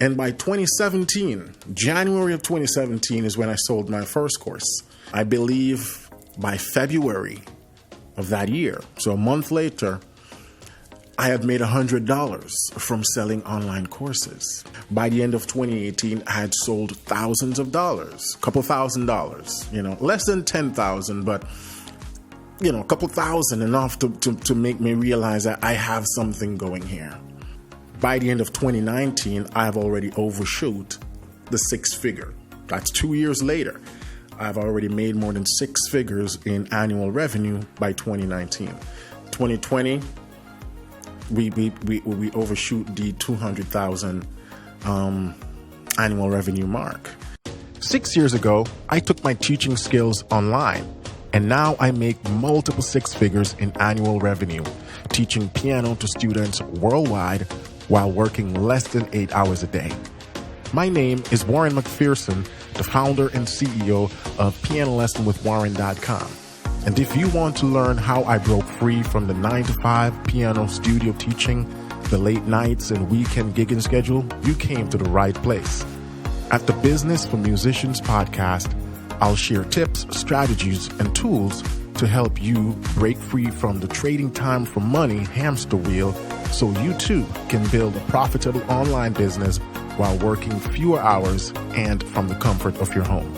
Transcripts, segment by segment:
And by 2017, January of 2017 is when I sold my first course. I believe by February of that year, so a month later, I had made $100 from selling online courses. By the end of 2018, I had sold thousands of dollars, a couple $1,000s, less than 10,000, but a couple thousand, enough to make me realize that I have something going here. By the end of 2019, I have already overshoot the six figure. That's 2 years later. I've already made more than six figures in annual revenue by 2019. 2020, we overshoot the 200,000 annual revenue mark. 6 years ago, I took my teaching skills online, and now I make multiple six figures in annual revenue, teaching piano to students worldwide while working less than 8 hours a day. My name is Warren McPherson, the founder and CEO of PianoLessonWithWarren.com. And if you want to learn how I broke free from the 9-to-5 piano studio teaching, the late nights and weekend gigging schedule, you came to the right place. At the Business for Musicians podcast, I'll share tips, strategies, and tools to help you break free from the trading time for money hamster wheel so you too can build a profitable online business while working fewer hours and from the comfort of your home.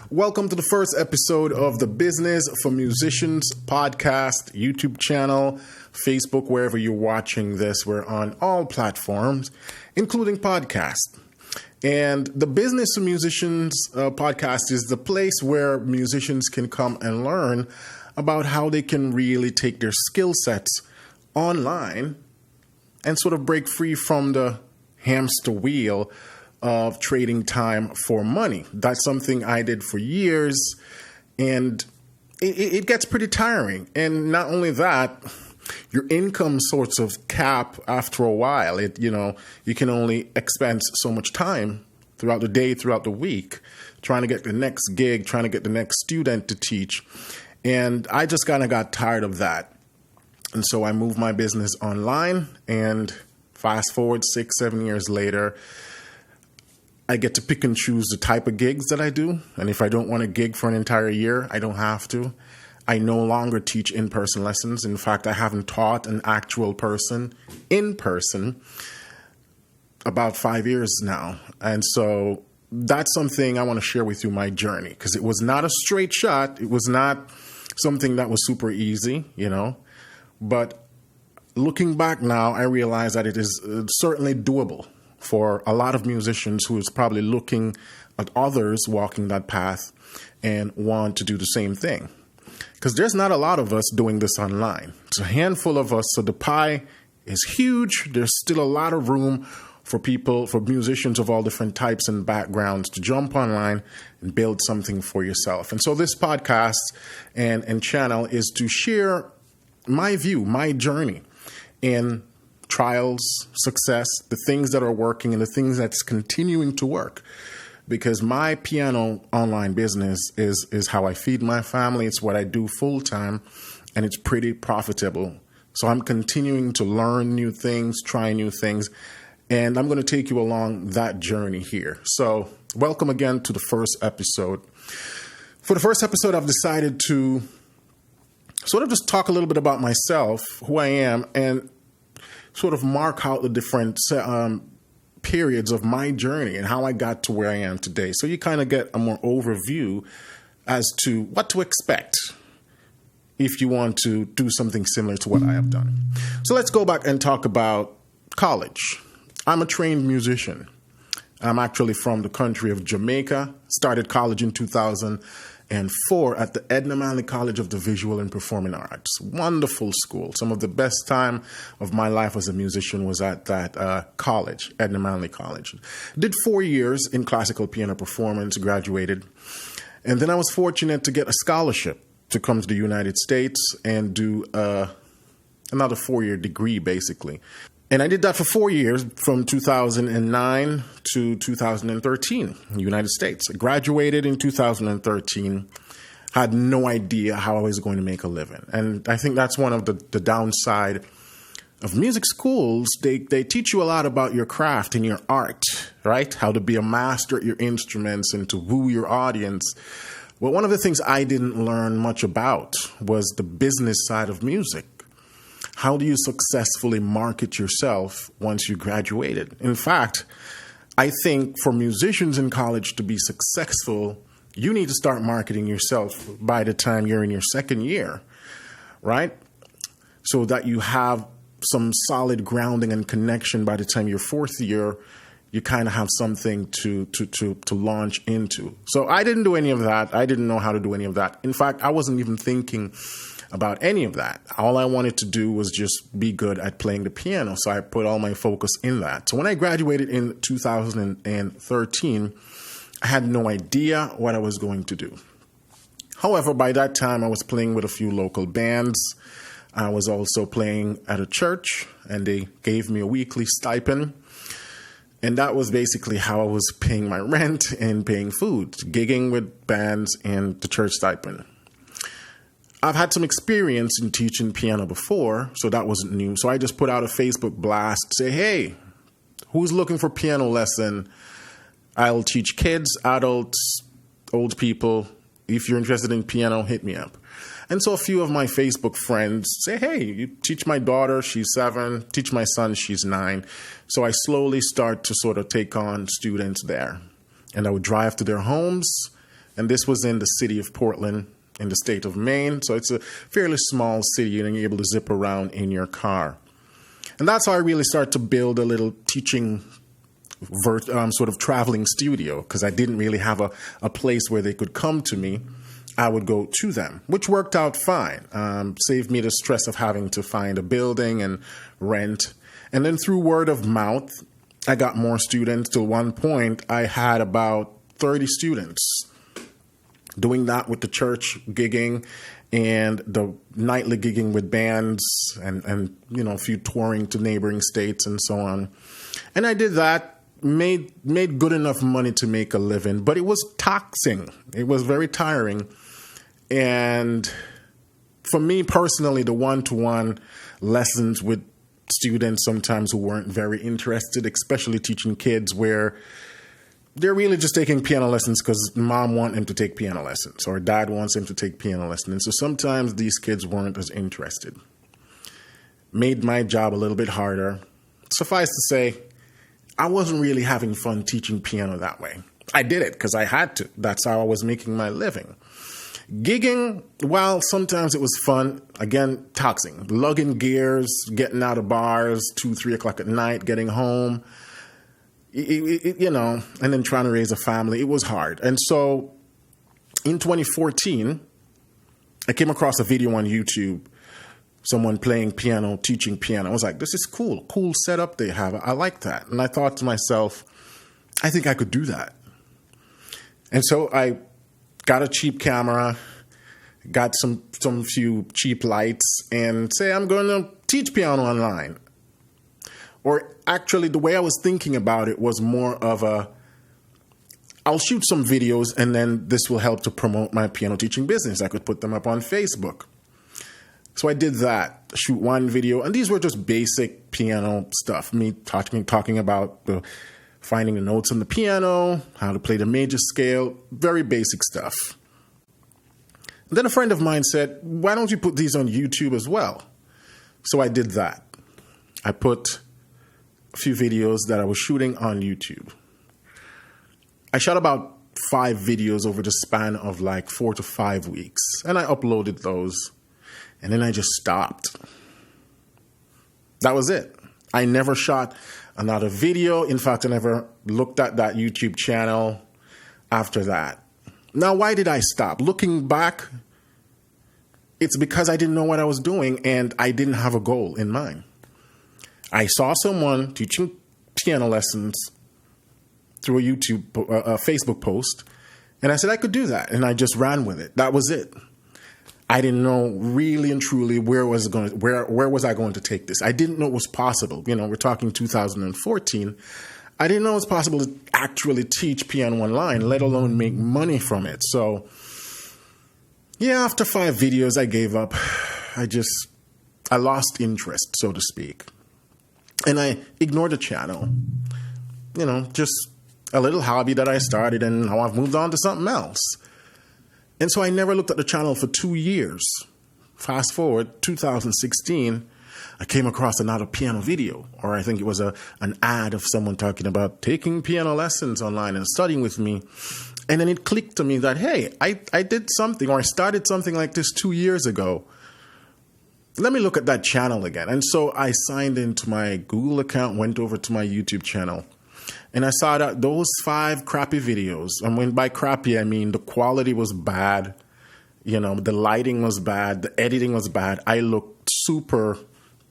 Welcome to the first episode of the Business for Musicians podcast, YouTube channel, Facebook, wherever you're watching this. We're on all platforms, including podcast. And the Business for Musicians podcast is the place where musicians can come and learn about how they can really take their skill sets online and sort of break free from the hamster wheel of trading time for money. That's something I did for years, and it gets pretty tiring. And not only that, your income sorts of cap after a while. You can only expend so much time throughout the day, throughout the week, trying to get the next gig, trying to get the next student to teach. And I just kind of got tired of that. And so I moved my business online, and fast forward 6-7 years later, I get to pick and choose the type of gigs that I do. And if I don't want a gig for an entire year, I don't have to. I no longer teach in-person lessons. In fact, I haven't taught an actual person in person about 5 years now. And so that's something I want to share with you, my journey, because it was not a straight shot. It was not something that was super easy, But looking back now, I realize that it is certainly doable for a lot of musicians who is probably looking at others walking that path and want to do the same thing. Because there's not a lot of us doing this online. It's a handful of us, so the pie is huge. There's still a lot of room for people, for musicians of all different types and backgrounds to jump online and build something for yourself. And so this podcast and channel is to share my view, my journey in trials, success, the things that are working and the things that's continuing to work. Because my piano online business is how I feed my family. It's what I do full time, and it's pretty profitable. So I'm continuing to learn new things, try new things, and I'm going to take you along that journey here. So welcome again to the first episode. For the first episode, I've decided to sort of just talk a little bit about myself, who I am, and sort of mark out the different periods of my journey and how I got to where I am today. So you kind of get a more overview as to what to expect if you want to do something similar to what I have done. So let's go back and talk about college. I'm a trained musician. I'm actually from the country of Jamaica. Started college in 2004 at the Edna Manley College of the Visual and Performing Arts. Wonderful school. Some of the best time of my life as a musician was at that college, Edna Manley College. Did 4 years in classical piano performance, graduated. And then I was fortunate to get a scholarship to come to the United States and do another 4-year degree, basically. And I did that for 4 years, from 2009 to 2013 in the United States. I graduated in 2013, had no idea how I was going to make a living. And I think that's one of the downside of music schools. They teach you a lot about your craft and your art, right? How to be a master at your instruments and to woo your audience. Well, one of the things I didn't learn much about was the business side of music. How do you successfully market yourself once you graduated? In fact, I think for musicians in college to be successful, you need to start marketing yourself by the time you're in your second year, right? So that you have some solid grounding and connection by the time you're fourth year, you kind of have something to launch into. So I didn't do any of that. I didn't know how to do any of that. In fact, I wasn't even thinking about any of that. All I wanted to do was just be good at playing the piano. So I put all my focus in that. So when I graduated in 2013, I had no idea what I was going to do. However, by that time, I was playing with a few local bands. I was also playing at a church, and they gave me a weekly stipend. And that was basically how I was paying my rent and paying food, gigging with bands and the church stipend. I've had some experience in teaching piano before, so that wasn't new. So I just put out a Facebook blast, say, hey, who's looking for piano lesson? I'll teach kids, adults, old people. If you're interested in piano, hit me up. And so a few of my Facebook friends say, hey, you teach my daughter, she's 7, teach my son, she's 9. So I slowly start to sort of take on students there. And I would drive to their homes. And this was in the city of Portland, in the state of Maine. So it's a fairly small city, and you're able to zip around in your car. And that's how I really start to build a little teaching sort of traveling studio, because I didn't really have a place where they could come to me. I would go to them, which worked out fine. Saved me the stress of having to find a building and rent. And then through word of mouth, I got more students. To one point, I had about 30 students doing that with the church gigging and the nightly gigging with bands and you know, a few touring to neighboring states and so on. And I did that, made good enough money to make a living, but it was taxing. It was very tiring. And for me personally, the one-to-one lessons with students sometimes who weren't very interested, especially teaching kids where they're really just taking piano lessons because mom wants him to take piano lessons or dad wants him to take piano lessons. And so sometimes these kids weren't as interested. Made my job a little bit harder. Suffice to say, I wasn't really having fun teaching piano that way. I did it because I had to. That's how I was making my living. Gigging, while sometimes it was fun, again, taxing. Lugging gears, getting out of bars, 2, 3 o'clock at night, getting home. You know, and then trying to raise a family. It was hard. And so in 2014, I came across a video on YouTube, someone playing piano, teaching piano. I was like, this is cool setup they have. I like that. And I thought to myself, I think I could do that. And so I got a cheap camera, got some few cheap lights, and say I'm going to teach piano online. Or actually, the way I was thinking about it was more of I'll shoot some videos and then this will help to promote my piano teaching business. I could put them up on Facebook. So I did that, shoot one video, and these were just basic piano stuff. Me talking about finding the notes on the piano, how to play the major scale, very basic stuff. And then a friend of mine said, why don't you put these on YouTube as well? So I did that. I put a few videos that I was shooting on YouTube. I shot about 5 videos over the span of like 4 to 5 weeks, and I uploaded those, and then I just stopped. That was it. I never shot another video. In fact, I never looked at that YouTube channel after that. Now, why did I stop? Looking back, it's because I didn't know what I was doing and I didn't have a goal in mind. I saw someone teaching piano lessons through a Facebook post, and I said I could do that, and I just ran with it. That was it. I didn't know really and truly where was I going to take this. I didn't know it was possible. You know, we're talking 2014. I didn't know it was possible to actually teach piano online, let alone make money from it. So Yeah, after 5 videos, I gave up. I lost interest, so to speak. And I ignored the channel. Just a little hobby that I started, and now I've moved on to something else. And so I never looked at the channel for 2 years. Fast forward, 2016, I came across another piano video, or I think it was an ad of someone talking about taking piano lessons online and studying with me. And then it clicked to me that, hey, I did something, or I started something like this 2 years ago. Let me look at that channel again. And so I signed into my Google account, went over to my YouTube channel, and I saw that those 5 crappy videos, and when by crappy, I mean the quality was bad, the lighting was bad, the editing was bad. I looked super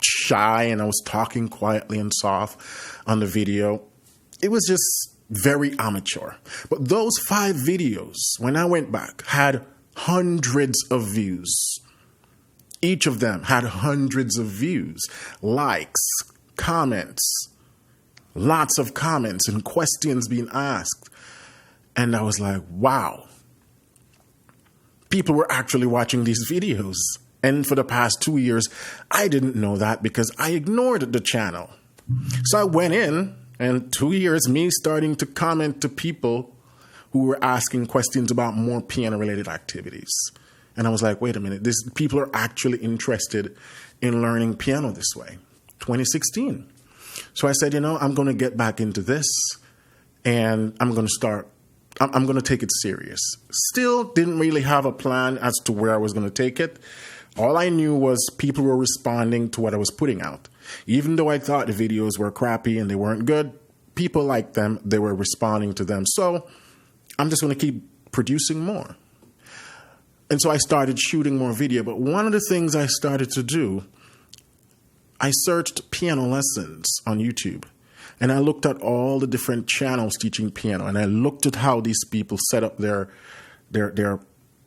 shy, and I was talking quietly and soft on the video. It was just very amateur. But those 5 videos, when I went back, had hundreds of views. Each of them had hundreds of views, likes, comments, lots of comments and questions being asked. And I was like, wow, people were actually watching these videos. And for the past 2 years, I didn't know that because I ignored the channel. So I went in, and 2 years, me starting to comment to people who were asking questions about more piano-related activities. And I was like, wait a minute, people are actually interested in learning piano this way. 2016. So I said, I'm going to get back into this, and I'm going to take it serious. Still didn't really have a plan as to where I was going to take it. All I knew was people were responding to what I was putting out. Even though I thought the videos were crappy and they weren't good, people liked them. They were responding to them. So I'm just going to keep producing more. And so I started shooting more video. But one of the things I started to do, I searched piano lessons on YouTube. And I looked at all the different channels teaching piano. And I looked at how these people set up their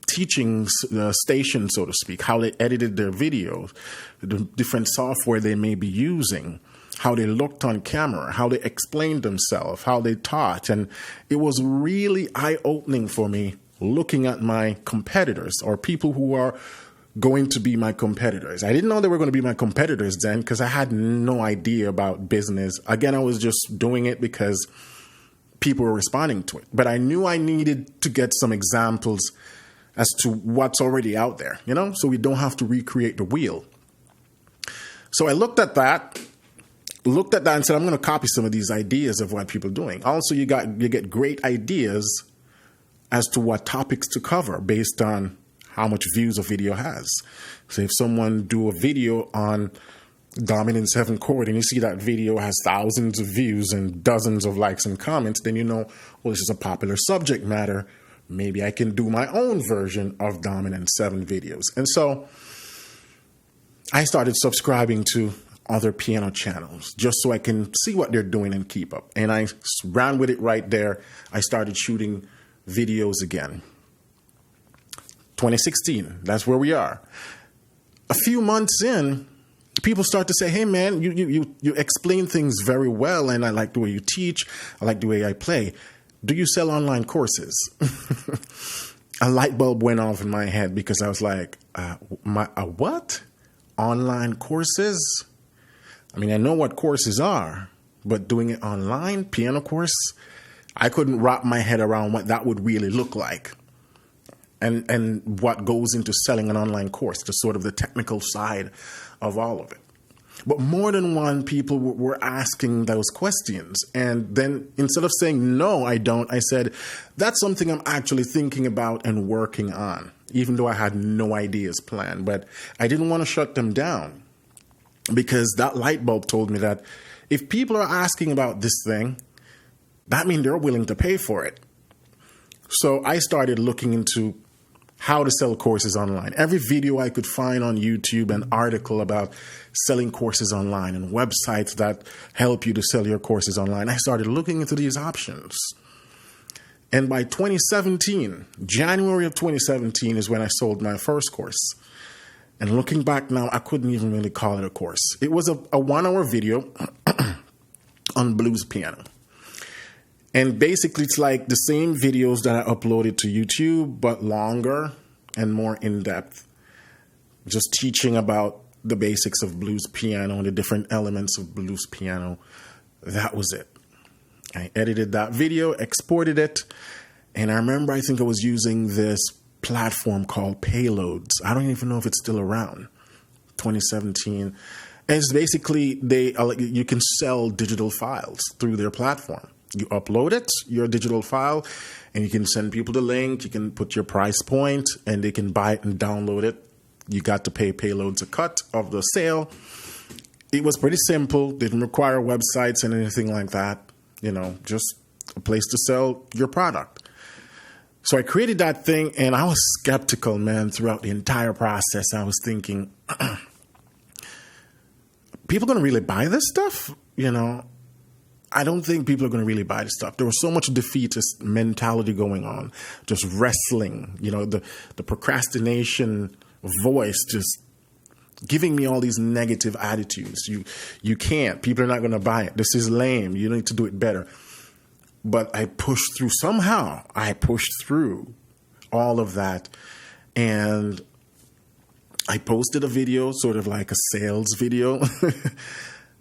teaching station, so to speak, how they edited their videos, the different software they may be using, how they looked on camera, how they explained themselves, how they taught. And it was really eye-opening for me looking at my competitors, or people who are going to be my competitors. I didn't know they were going to be my competitors then because I had no idea about business. Again, I was just doing it because people were responding to it. But I knew I needed to get some examples as to what's already out there, so we don't have to recreate the wheel. So I looked at that and said, I'm going to copy some of these ideas of what people are doing. Also, you get great ideas as to what topics to cover based on how much views a video has. So if someone do a video on dominant 7 chord and you see that video has thousands of views and dozens of likes and comments, then well, this is a popular subject matter. Maybe I can do my own version of dominant 7 videos. And so I started subscribing to other piano channels just so I can see what they're doing and keep up. And I ran with it right there. I started shooting videos again. 2016, that's where we are. A few months in, people start to say, hey man, you explain things very well, and I like the way you teach, I like the way I play. Do you sell online courses? A light bulb went off in my head because I was like, what? Online courses? I mean, I know what courses are, but doing it online, piano course, I couldn't wrap my head around what that would really look like. And what goes into selling an online course, the sort of the technical side of all of it. But more than one people were asking those questions. And then instead of saying, no, I don't, I said, that's something I'm actually thinking about and working on, even though I had no ideas planned. But I didn't want to shut them down because that light bulb told me that if people are asking about this thing, that means they're willing to pay for it. So I started looking into how to sell courses online. Every video I could find on YouTube, an article about selling courses online and websites that help you to sell your courses online. I started looking into these options. And by 2017, January of 2017 is when I sold my first course. And looking back now, I couldn't even really call it a course. It was a 1-hour video on blues piano. And basically, it's like the same videos that I uploaded to YouTube, but longer and more in depth, just teaching about the basics of blues piano and the different elements of blues piano. That was it. I edited that video, exported it, and I remember I think I was using this platform called Payloads. I don't even know if it's still around. 2017. And it's basically you can sell digital files through their platform. You upload it, your digital file, and you can send people the link. You can put your price point, and they can buy it and download it. You got to pay Payloads a cut of the sale. It was pretty simple. Didn't require websites and anything like that. Just a place to sell your product. So I created that thing, and I was skeptical, man, throughout the entire process. I was thinking, people going to really buy this stuff? I don't think people are going to really buy this stuff. There was so much defeatist mentality going on, just wrestling, the procrastination voice just giving me all these negative attitudes. You can't. People are not going to buy it. This is lame. You need to do it better. But I pushed through. Somehow I pushed through all of that. And I posted a video, sort of like a sales video,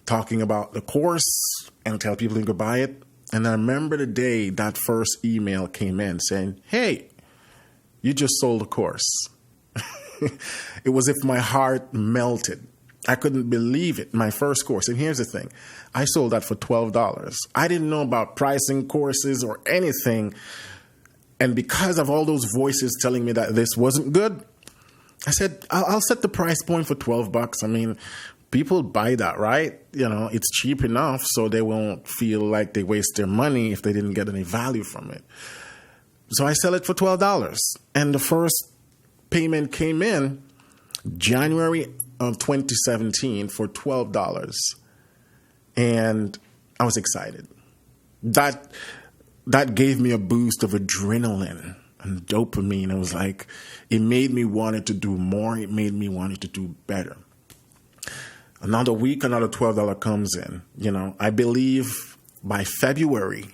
talking about the course and tell people you could buy it. And I remember the day that first email came in saying, "Hey, you just sold a course." It was as if my heart melted. I couldn't believe it. My first course. And here's the thing. I sold that for $12. I didn't know about pricing courses or anything. And because of all those voices telling me that this wasn't good, I said, I'll set the price point for $12. I mean, people buy that, right? It's cheap enough so they won't feel like they waste their money if they didn't get any value from it. So I sell it for $12. And the first payment came in January of 2017 for $12. And I was excited. That gave me a boost of adrenaline and dopamine. It was like, it made me want to do more. It made me want to do better. Another week, another $12 comes in. I believe by February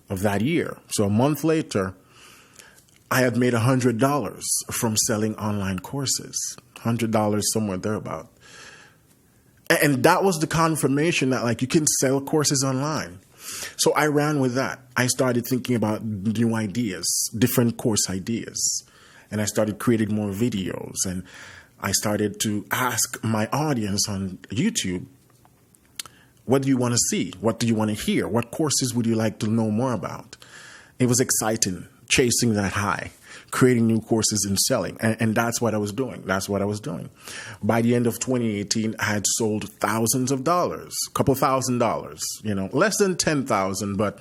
of that year, so a month later, I had made $100 from selling online courses. $100, somewhere thereabout. And that was the confirmation that you can sell courses online. So I ran with that. I started thinking about new ideas, different course ideas. And I started creating more videos. And I started to ask my audience on YouTube, what do you want to see? What do you want to hear? What courses would you like to know more about? It was exciting, chasing that high, creating new courses and selling. And that's what I was doing. By the end of 2018, I had sold thousands of dollars, a couple $1,000s, less than 10,000, but,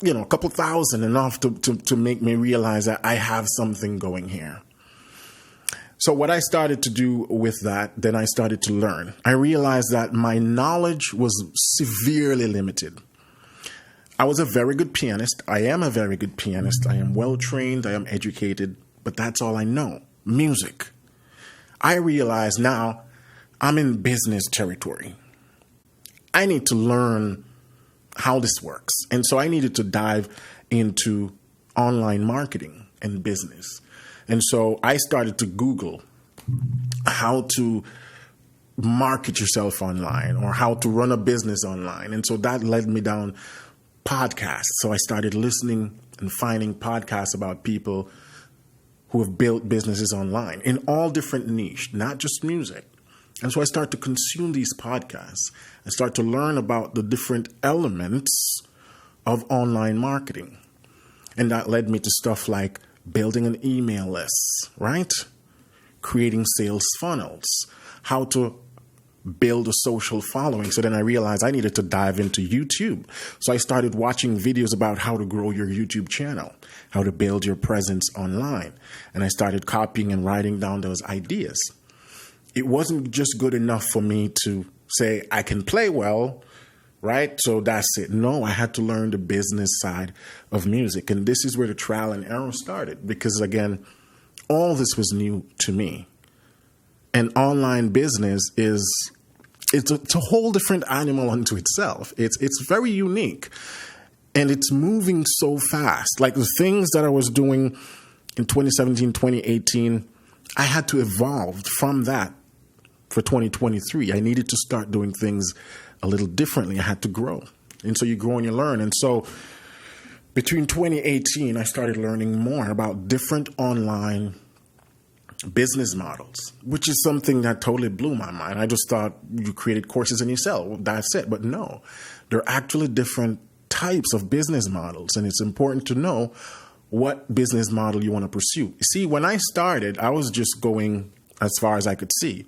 a couple thousand, enough to make me realize that I have something going here. So what I started to do with that, then I started to learn. I realized that my knowledge was severely limited. I was a very good pianist. I am a very good pianist. I am well trained. I am educated. But that's all I know. Music. I realize now I'm in business territory. I need to learn how this works. And so I needed to dive into online marketing and business. And so I started to Google how to market yourself online or how to run a business online. And so that led me down podcasts. So I started listening and finding podcasts about people who have built businesses online in all different niche, not just music. And so I started to consume these podcasts and start to learn about the different elements of online marketing. And that led me to stuff like building an email list, right? Creating sales funnels, how to build a social following. So then I realized I needed to dive into YouTube. So I started watching videos about how to grow your YouTube channel, how to build your presence online. And I started copying and writing down those ideas. It wasn't just good enough for me to say I can play well, right? So that's it. No, I had to learn the business side of music. And this is where the trial and error started because, again, all this was new to me. And online business it's a whole different animal unto itself. It's very unique. And it's moving so fast. Like the things that I was doing in 2017, 2018, I had to evolve from that for 2023. I needed to start doing things a little differently. I had to grow. And so you grow and you learn. And so between 2018, I started learning more about different online business models, which is something that totally blew my mind. I just thought you created courses and you sell. Well, that's it. But no, there are actually different types of business models. And it's important to know what business model you want to pursue. See, when I started, I was just going as far as I could see,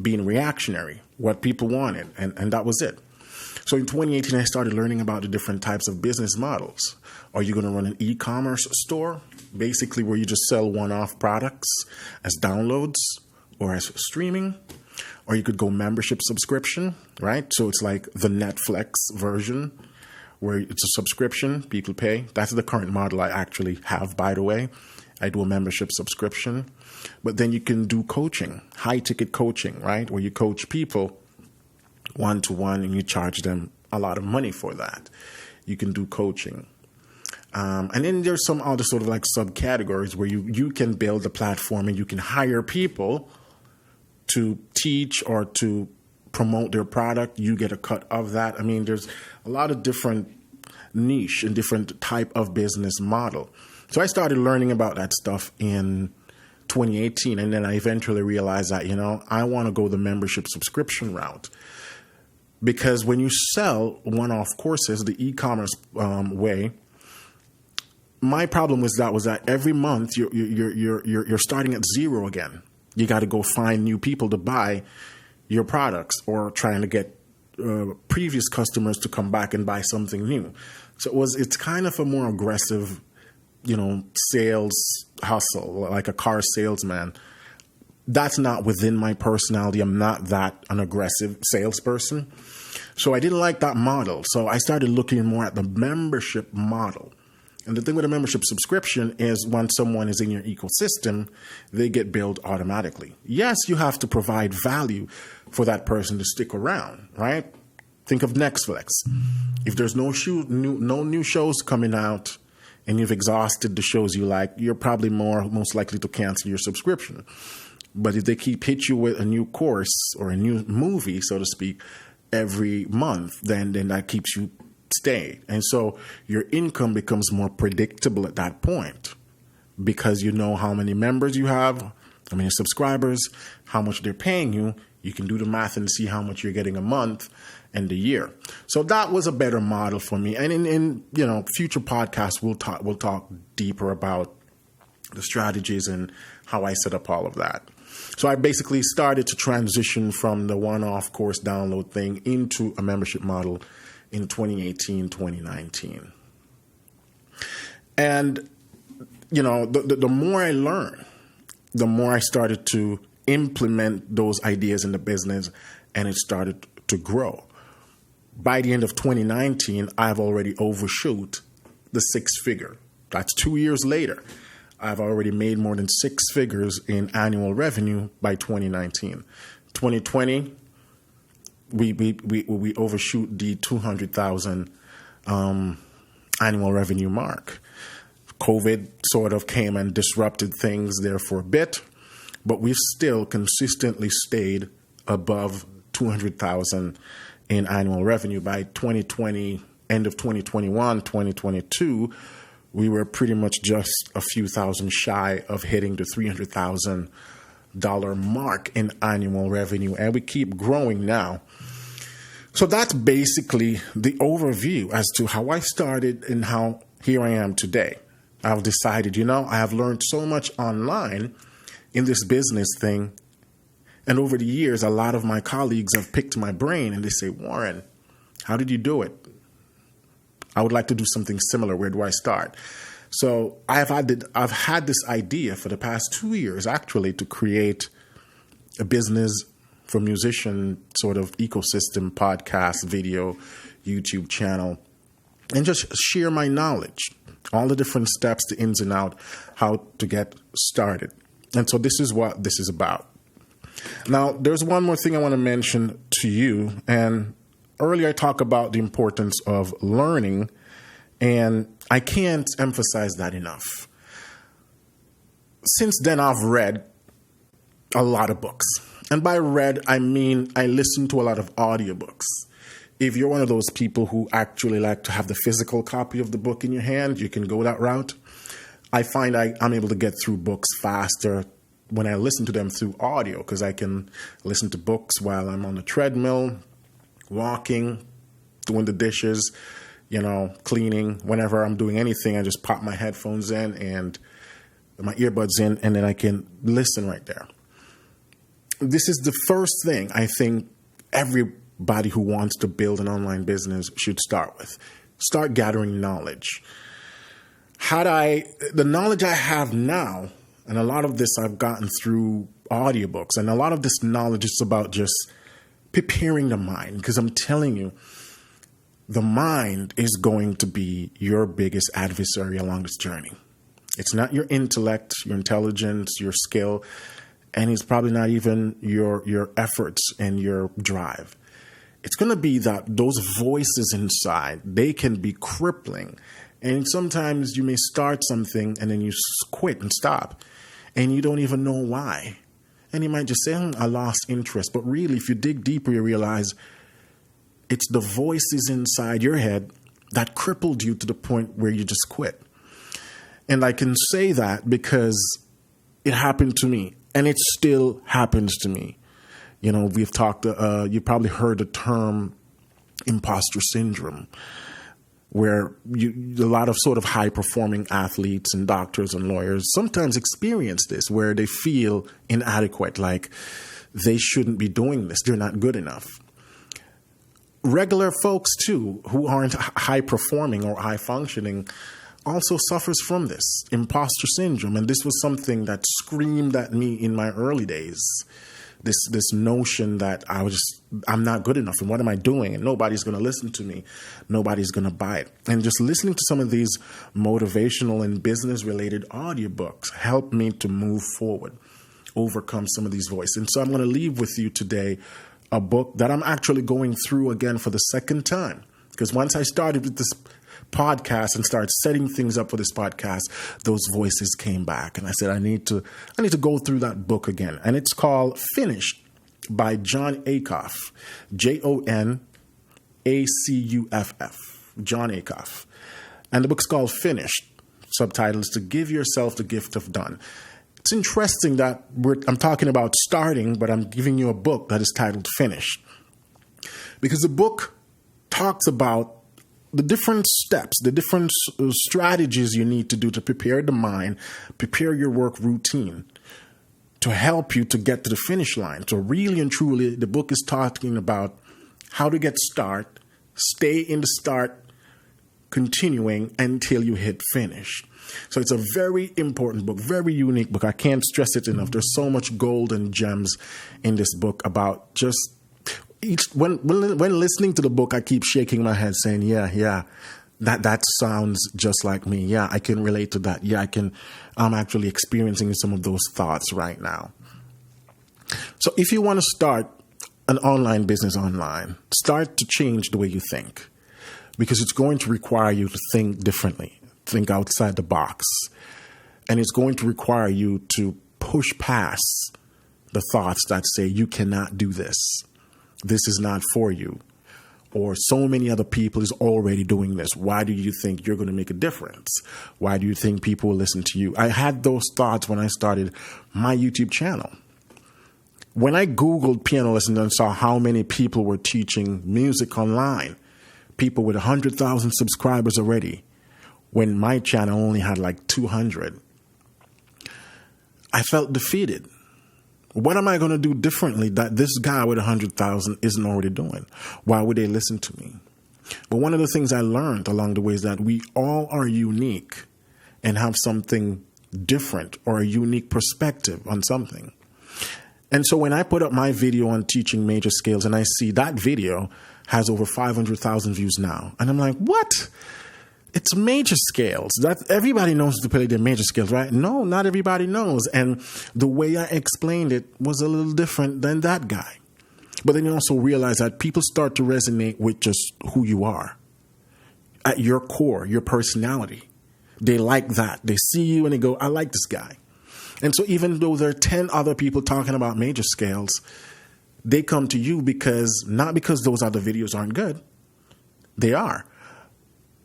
being reactionary, what people wanted, and that was it. So in 2018, I started learning about the different types of business models. Are you going to run an e-commerce store, basically where you just sell one-off products as downloads or as streaming? Or you could go membership subscription, right? So it's like the Netflix version where it's a subscription, people pay. That's the current model I actually have, by the way. I do a membership subscription. But then you can do coaching, high-ticket coaching, right? Where you coach people one-to-one and you charge them a lot of money for that. You can do coaching. And then there's some other sort of like subcategories where you can build a platform and you can hire people to teach or to promote their product. You get a cut of that. I mean, there's a lot of different niche and different type of business model. So I started learning about that stuff in 2018. And then I eventually realized that, I want to go the membership subscription route. Because when you sell one-off courses, the e-commerce way, my problem was that every month you're starting at zero again. You got to go find new people to buy your products or trying to get previous customers to come back and buy something new. So it's kind of a more aggressive, sales hustle, like a car salesman. That's not within my personality. I'm not an aggressive salesperson. So I didn't like that model. So I started looking more at the membership model. And the thing with a membership subscription is when someone is in your ecosystem, they get billed automatically. Yes, you have to provide value for that person to stick around, right? Think of Netflix. If there's no new shows coming out and you've exhausted the shows you like, you're probably most likely to cancel your subscription. But if they keep hit you with a new course or a new movie, so to speak, every month, then that keeps you staying. And so your income becomes more predictable at that point because you know how many members you have, how many subscribers, how much they're paying you. You can do the math and see how much you're getting a month and a year. So that was a better model for me. And in future podcasts, we'll talk deeper about the strategies and how I set up all of that. So I basically started to transition from the one-off course download thing into a membership model in 2018, 2019. And, the more I learned, the more I started to implement those ideas in the business, and it started to grow. By the end of 2019, I've already overshoot the six-figure. That's 2 years later. I've already made more than six figures in annual revenue by 2019. 2020, we overshoot the 200,000 annual revenue mark. COVID sort of came and disrupted things there for a bit, but we've still consistently stayed above 200,000 in annual revenue. By 2020, end of 2021, 2022, we were pretty much just a few thousand shy of hitting the $300,000 mark in annual revenue, and we keep growing now. So that's basically the overview as to how I started and how here I am today. I've decided, I have learned so much online in this business thing, and over the years, a lot of my colleagues have picked my brain and they say, Warren, how did you do it? I would like to do something similar. Where do I start? So I've had this idea for the past 2 years, actually, to create a business for musician sort of ecosystem, podcast, video, YouTube channel, and just share my knowledge, all the different steps, the ins and outs, how to get started. And so this is what this is about. Now, there's one more thing I want to mention to you, and earlier I talked about the importance of learning, and I can't emphasize that enough. since then, I've read a lot of books. And by read, I mean I listen to a lot of audiobooks. If you're one of those people who actually like to have the physical copy of the book in your hand, you can go that route. I find I'm able to get through books faster when I listen to them through audio, because I can listen to books while I'm on the treadmill, walking, doing the dishes, cleaning. Whenever I'm doing anything, I just pop my headphones in and my earbuds in, and then I can listen right there. This is the first thing I think everybody who wants to build an online business should start with. Start gathering knowledge. The knowledge I have now, and a lot of this I've gotten through audiobooks, and a lot of this knowledge is about just preparing the mind, because I'm telling you, the mind is going to be your biggest adversary along this journey. It's not your intellect, your intelligence, your skill, and it's probably not even your efforts and your drive. It's going to be that those voices inside, they can be crippling. And sometimes you may start something and then you quit and stop, and you don't even know why. And you might just say, I lost interest. But really, if you dig deeper, you realize it's the voices inside your head that crippled you to the point where you just quit. And I can say that because it happened to me, and it still happens to me. We've talked, you probably heard the term imposter syndrome, where a lot of sort of high-performing athletes and doctors and lawyers sometimes experience this, where they feel inadequate, like they shouldn't be doing this, they're not good enough. Regular folks, too, who aren't high-performing or high-functioning, also suffers from this imposter syndrome. And this was something that screamed at me in my early days. This notion that I'm not good enough, and what am I doing? And nobody's going to listen to me. Nobody's going to buy it. And just listening to some of these motivational and business-related audiobooks helped me to move forward, overcome some of these voices. And so I'm going to leave with you today a book that I'm actually going through again for the second time. Because once I started with this podcast and started setting things up for this podcast, those voices came back, and I said, I need to go through that book again. And it's called Finished by Jon Acuff, Jonacuff, Jon Acuff. And the book's called Finished. Subtitle is To Give Yourself the Gift of Done. It's interesting that I'm talking about starting, but I'm giving you a book that is titled Finished, because the book talks about the different steps, the different strategies you need to do to prepare the mind, prepare your work routine to help you to get to the finish line. So really and truly, the book is talking about how to get start, stay in the start, continuing until you hit finish. So it's a very important book, very unique book. I can't stress it enough. There's so much gold and gems in this book about just when listening to the book, I keep shaking my head saying, yeah, that sounds just like me. Yeah, I can relate to that. Yeah, I'm actually experiencing some of those thoughts right now. So if you want to start an online business online, start to change the way you think, because it's going to require you to think differently, think outside the box. And it's going to require you to push past the thoughts that say you cannot do this. This is not for you, or so many other people is already doing this. Why do you think you're going to make a difference? Why do you think people will listen to you? I had those thoughts when I started my YouTube channel. When I Googled piano lessons and saw how many people were teaching music online, people with 100,000 subscribers already, when my channel only had like 200, I felt defeated. What am I going to do differently that this guy with 100,000 isn't already doing? Why would they listen to me? But one of the things I learned along the way is that we all are unique and have something different or a unique perspective on something. And so when I put up my video on teaching major scales and I see that video has over 500,000 views now, and I'm like, what? It's major scales. That everybody knows to play their major scales, right? No, not everybody knows. And the way I explained it was a little different than that guy. But then you also realize that people start to resonate with just who you are. At your core, your personality. They like that. They see you and they go, I like this guy. And so even though there are 10 other people talking about major scales, they come to you not because those other videos aren't good. They are.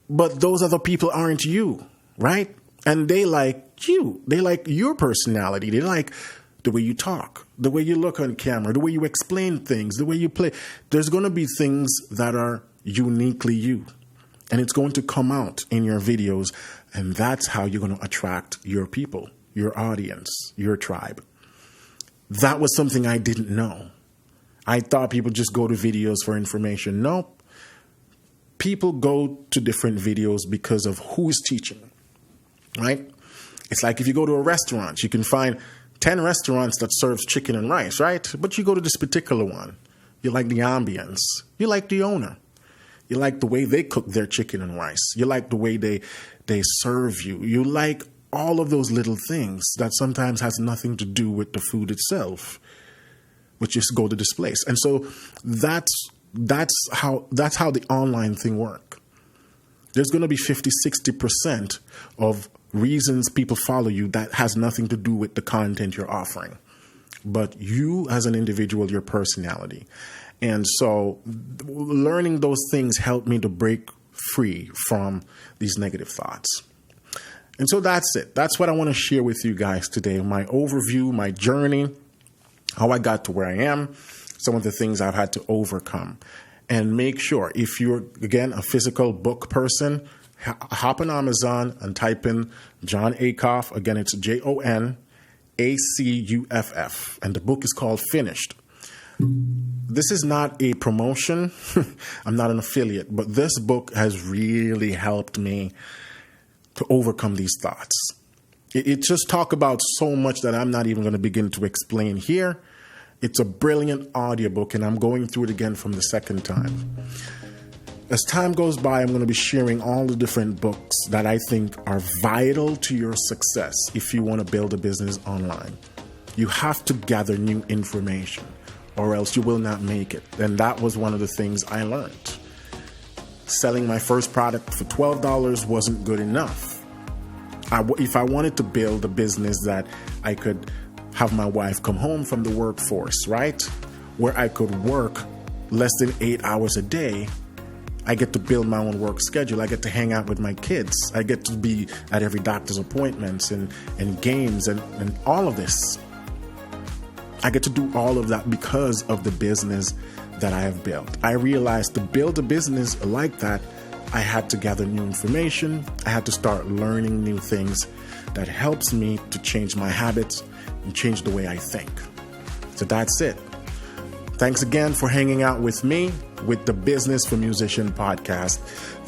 But those other people aren't you, right? And they like you. They like your personality. They like the way you talk, the way you look on camera, the way you explain things, the way you play. There's going to be things that are uniquely you. And it's going to come out in your videos. And that's how you're going to attract your people, your audience, your tribe. That was something I didn't know. I thought people just go to videos for information. Nope. People go to different videos because of who is teaching, right? It's like if you go to a restaurant, you can find 10 restaurants that serves chicken and rice, right? But you go to this particular one. You like the ambience. You like the owner. You like the way they cook their chicken and rice. You like the way they serve you. You like all of those little things that sometimes has nothing to do with the food itself, but just go to this place. And so that's how the online thing works. There's going to be 50-60% of reasons people follow you that has nothing to do with the content you're offering, but you as an individual, your personality. And so learning those things helped me to break free from these negative thoughts. And so that's it. That's what I want to share with you guys today. My overview, my journey, how I got to where I am, some of the things I've had to overcome. And make sure, if you're, again, a physical book person, hop on Amazon and type in Jon Acuff. Again, it's JON ACUFF. And the book is called Finished. This is not a promotion. I'm not an affiliate, but this book has really helped me to overcome these thoughts. It just talks about so much that I'm not even going to begin to explain here. It's a brilliant audiobook, and I'm going through it again from the second time. As time goes by, I'm going to be sharing all the different books that I think are vital to your success if you want to build a business online. You have to gather new information, or else you will not make it. And that was one of the things I learned. Selling my first product for $12 wasn't good enough. If I wanted to build a business that I could have my wife come home from the workforce, right? Where I could work less than 8 hours a day. I get to build my own work schedule. I get to hang out with my kids. I get to be at every doctor's appointments and games and all of this. I get to do all of that because of the business that I have built. I realized to build a business like that, I had to gather new information. I had to start learning new things that helps me to change my habits and change the way I think. So that's it. Thanks again for hanging out with me with the Business for Musician podcast.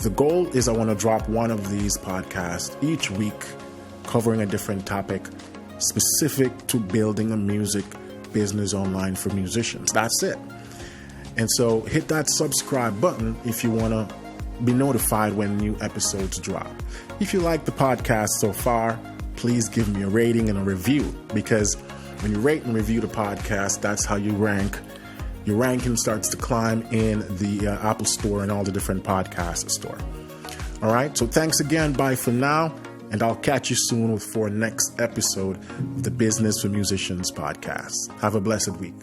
The goal is I want to drop one of these podcasts each week covering a different topic specific to building a music business online for musicians. That's it. And so hit that subscribe button if you want to be notified when new episodes drop. If you like the podcast so far, please give me a rating and a review, because when you rate and review the podcast, that's how you rank. Your ranking starts to climb in the Apple Store and all the different podcast store. All right. So thanks again. Bye for now. And I'll catch you soon for next episode of the Business for Musicians podcast. Have a blessed week.